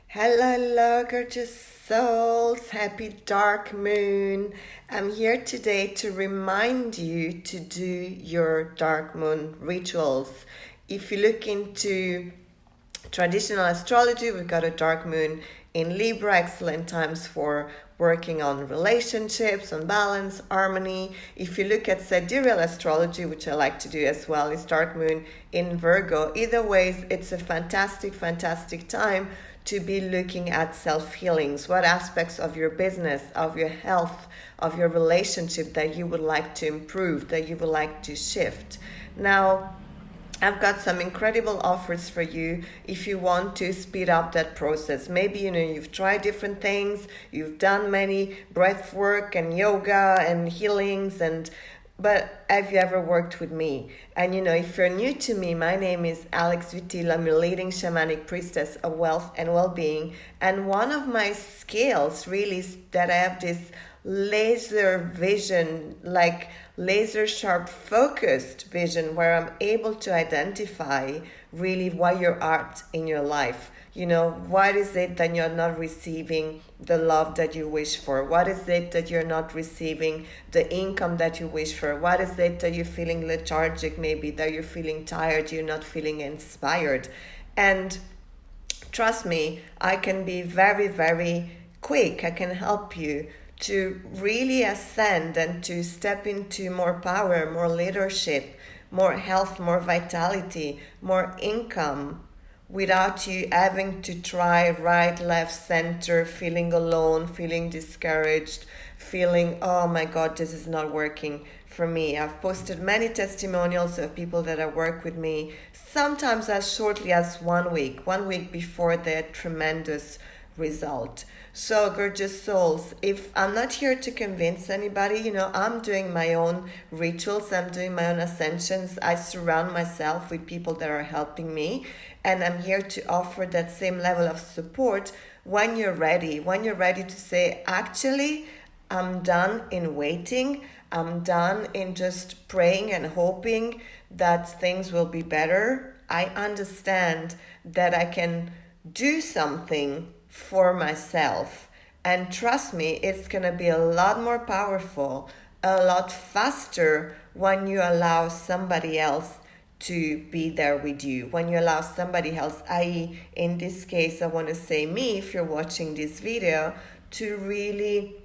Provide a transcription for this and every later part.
Hello, hello, gorgeous souls. Happy dark moon. I'm here today to remind you to do your dark moon rituals. If you look into traditional astrology, we've got a dark moon in Libra, excellent times for working on relationships, on balance, harmony. If you look at sidereal astrology, which I like to do as well, is dark moon in Virgo. Either ways, it's a fantastic, fantastic time to be looking at self-healings. What aspects of your business, of your health, of your relationship that you would like to improve, that you would like to shift. Now, I've got some incredible offers for you if you want to speed up that process. Maybe you've tried different things, you've done many breath work and yoga and healings, but have you ever worked with me? And if you're new to me, my name is Alex Vitil. I'm a leading shamanic priestess of wealth and well-being. And one of my skills really is that I have this laser vision, like laser sharp focused vision, where I'm able to identify really what you're at in your life. What is it that you're not receiving the love that you wish for? What is it that you're not receiving the income that you wish for? What is it that you're feeling lethargic, maybe that you're feeling tired, you're not feeling inspired? And trust me, I can be very, very quick. I can help you to really ascend and to step into more power, more leadership, more health, more vitality, more income, without you having to try right, left, center, feeling alone, feeling discouraged, feeling, oh my God, this is not working for me. I've posted many testimonials of people that have worked with me, sometimes as shortly as 1 week before their tremendous result. So, gorgeous souls, if I'm not here to convince anybody, I'm doing my own rituals, I'm doing my own ascensions. I surround myself with people that are helping me, and I'm here to offer that same level of support when you're ready to say, actually, I'm done in waiting. I'm done in just praying and hoping that things will be better. I understand that I can do something for myself, and trust me, it's gonna be a lot more powerful, a lot faster when you allow somebody else to be there with you, when you allow somebody else, i.e. in this case I want to say me, if you're watching this video, to really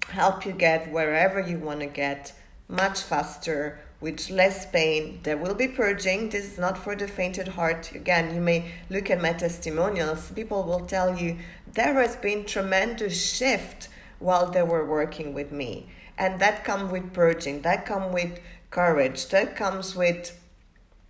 help you get wherever you want to get much faster, with less pain. There will be purging. This is not for the faint at heart. Again, you may look at my testimonials. People will tell you there has been tremendous shift while they were working with me. And that comes with purging. That comes with courage. That comes with,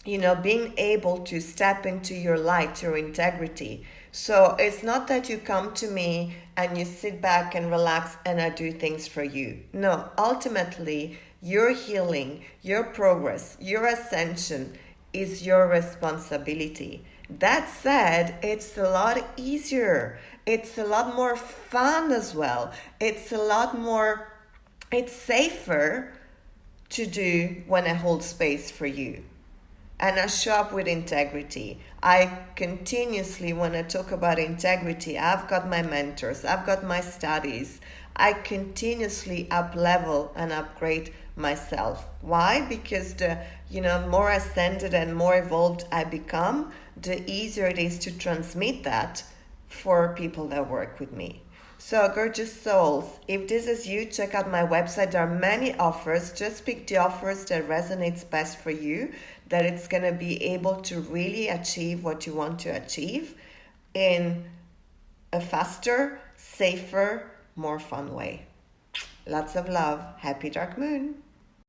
being able to step into your light, your integrity. So it's not that you come to me and you sit back and relax and I do things for you. No, ultimately, your healing, your progress, your ascension is your responsibility. That said, it's a lot easier. It's a lot more fun as well. It's safer to do when I hold space for you. And I show up with integrity. I continuously, when I talk about integrity, I've got my mentors, I've got my studies. I continuously up-level and upgrade myself. Why? Because the more ascended and more evolved I become, the easier it is to transmit that for people that work with me. So, gorgeous souls, if this is you, check out my website. There are many offers. Just pick the offers that resonates best for you, that it's going to be able to really achieve what you want to achieve in a faster, safer, more fun way. Lots of love. Happy dark moon.